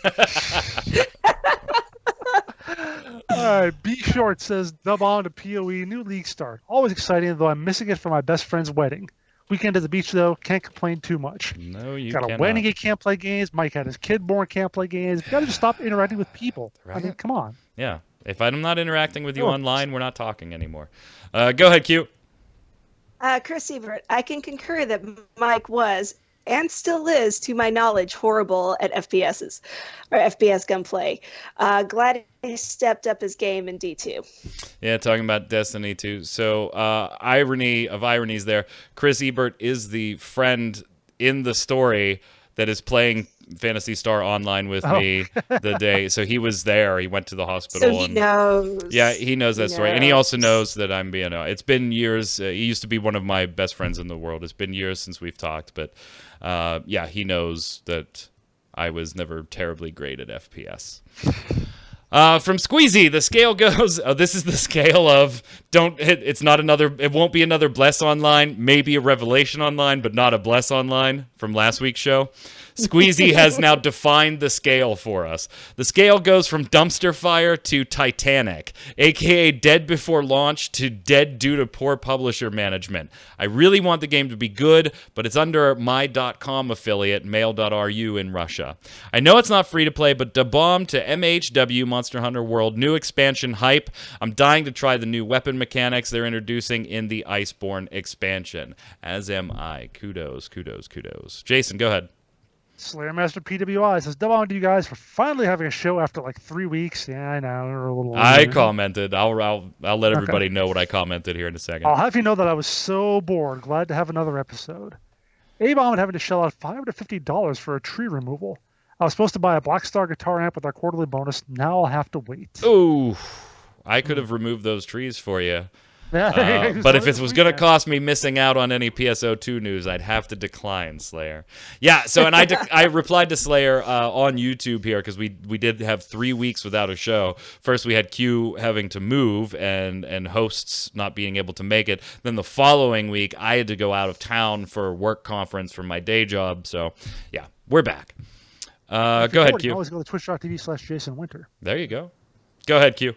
Speaker 2: All right, B Short says, dub on to PoE, new league start. Always exciting, though I'm missing it for my best friend's wedding. Weekend at the beach, though, can't complain too much.
Speaker 1: No, you
Speaker 2: got a wedding, he can't play games. Mike had his kid born, can't play games. Got to just stop interacting with people. Right? I mean, come on.
Speaker 1: Yeah. If I'm not interacting with you online, we're not talking anymore. Go ahead, Q.
Speaker 3: Chris Ebert, I can concur that Mike was and still is, to my knowledge, horrible at FPSs or FPS gunplay. Glad he stepped up his game in D2.
Speaker 1: Yeah, talking about Destiny 2. So, irony of ironies there. Chris Ebert is the friend in the story that is playing Phantasy Star Online with me the day. So he was there. He went to the hospital.
Speaker 3: So he knows.
Speaker 1: Yeah, he knows that story. And he also knows that I'm BNO. It's been years. He used to be one of my best friends in the world. It's been years since we've talked. But yeah, he knows that I was never terribly great at FPS. From Squeezy, the scale goes. This is the scale of don't hit. It's not another. It won't be another Bless Online. Maybe a Revelation Online, but not a Bless Online from last week's show. Squeezy has now defined the scale for us. The scale goes from dumpster fire to Titanic, aka dead before launch to dead due to poor publisher management. I really want the game to be good, but it's under my .com affiliate, mail.ru in Russia. I know it's not free to play, but da bomb to MHW Monster Hunter World new expansion hype. I'm dying to try the new weapon mechanics they're introducing in the Iceborne expansion. As am I. Kudos, kudos, kudos. Jason, go ahead.
Speaker 2: Slayer Master PWI says, dub on to you guys for finally having a show after like 3 weeks. Yeah, I know. We're a little
Speaker 1: I commented. I'll let everybody know what I commented here in a second.
Speaker 2: I'll have you know that I was so bored. Glad to have another episode. A-Bomb having to shell out $550 for a tree removal. I was supposed to buy a Black Star guitar amp with our quarterly bonus. Now I'll have to wait.
Speaker 1: Ooh, I could have removed those trees for you. But if it was going to cost me missing out on any PSO2 news, I'd have to decline, Slayer. Yeah, so, and I replied to Slayer on YouTube here because we did have 3 weeks without a show. First, we had Q having to move and hosts not being able to make it. Then the following week, I had to go out of town for a work conference for my day job. So, yeah, we're back. Go ahead, Q.
Speaker 2: Always go to twitch.tv/JasonWinter.
Speaker 1: There you go. Go ahead, Q.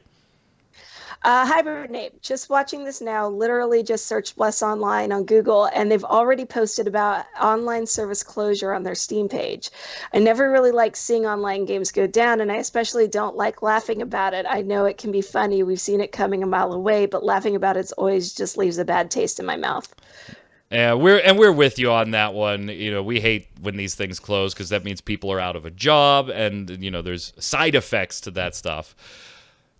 Speaker 3: Hibernate, just watching this now, literally just searched Bless Online on Google, and they've already posted about online service closure on their Steam page. I never really like seeing online games go down, and I especially don't like laughing about it. I know it can be funny. We've seen it coming a mile away, but laughing about it always just leaves a bad taste in my mouth.
Speaker 1: Yeah, we're with you on that one. You know, we hate when these things close because that means people are out of a job, and you know, there's side effects to that stuff.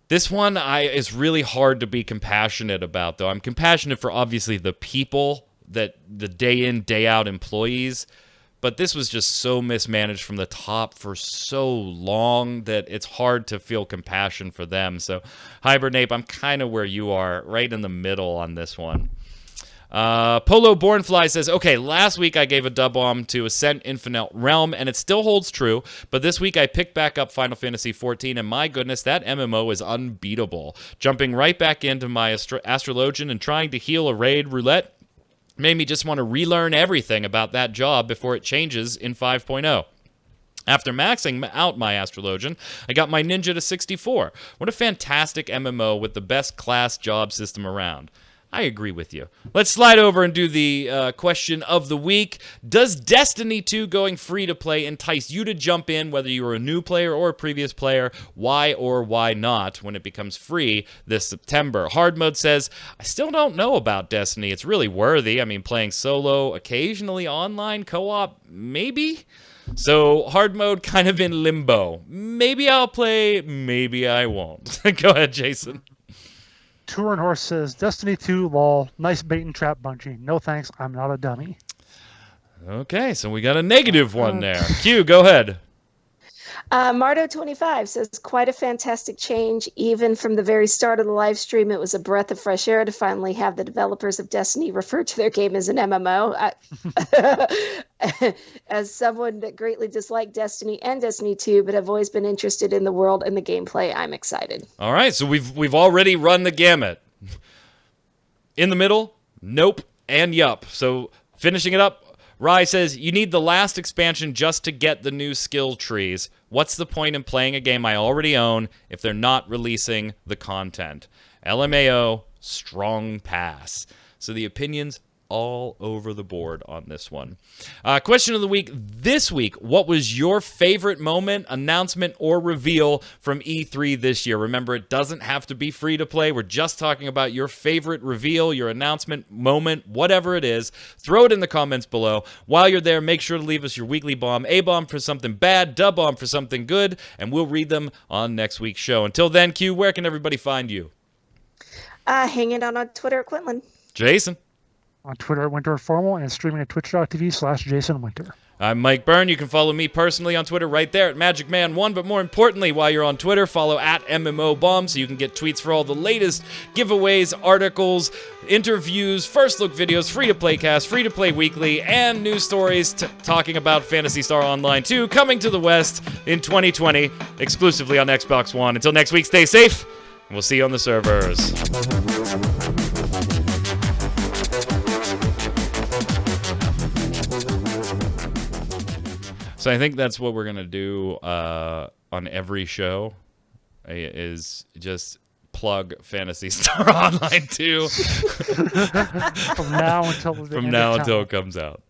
Speaker 1: This one is really hard to be compassionate about, though. I'm compassionate for, obviously, the people, that the day-in, day-out employees, but this was just so mismanaged from the top for so long that it's hard to feel compassion for them. So, Hibernate, I'm kind of where you are, right in the middle on this one. Polo Bornfly says, okay, last week I gave a dub bomb to Ascent Infinite Realm, and it still holds true, but this week I picked back up Final Fantasy XIV, and my goodness, that MMO is unbeatable. Jumping right back into my Astrologian and trying to heal a raid roulette made me just want to relearn everything about that job before it changes in 5.0. After maxing out my Astrologian, I got my Ninja to 64. What a fantastic MMO with the best class job system around. I agree with you. Let's slide over and do the question of the week. Does Destiny 2 going free to play entice you to jump in, whether you were a new player or a previous player? Why or why not when it becomes free this September? Hard Mode says, I still don't know about Destiny. It's really worthy. I mean, playing solo, occasionally online co-op, maybe? So Hard Mode kind of in limbo. Maybe I'll play, maybe I won't. Go ahead, Jason.
Speaker 2: Touring Horse says, Destiny 2, lol, nice bait and trap, Bungie. No thanks, I'm not a dummy.
Speaker 1: Okay, so we got a negative one there. Q, go ahead.
Speaker 3: Mardo25 says, quite a fantastic change. Even from the very start of the live stream, it was a breath of fresh air to finally have the developers of Destiny refer to their game as an MMO. As someone that greatly disliked Destiny and Destiny 2, but have always been interested in the world and the gameplay, I'm excited.
Speaker 1: All right, so we've already run the gamut. In the middle, nope, and yup. So finishing it up, Rye says, you need the last expansion just to get the new skill trees. What's the point in playing a game I already own if they're not releasing the content? LMAO, strong pass. So the opinions all over the board on this one. Question of the week this week. What was your favorite moment, announcement, or reveal from E3 this year? Remember, it doesn't have to be free to play. We're just talking about your favorite reveal, your announcement, moment, whatever it is. Throw it in the comments below. While you're there, make sure to leave us your weekly bomb. A bomb for something bad, dub bomb for something good, and we'll read them on next week's show. Until then, Q, where can everybody find you?
Speaker 3: Hanging out on Twitter at Quinlan.
Speaker 1: Jason.
Speaker 2: On Twitter at Winter Formal and streaming at twitch.tv/JasonWinter.
Speaker 1: I'm Mike Byrne. You can follow me personally on Twitter right there at Magicman1. But more importantly, while you're on Twitter, follow at MMOBomb so you can get tweets for all the latest giveaways, articles, interviews, first look videos, free-to-play cast, free-to-play weekly, and news stories talking about Phantasy Star Online 2 coming to the West in 2020 exclusively on Xbox One. Until next week, stay safe, and we'll see you on the servers. So I think that's what we're going to do on every show is just plug Phantasy Star Online 2
Speaker 2: From now until
Speaker 1: it comes out.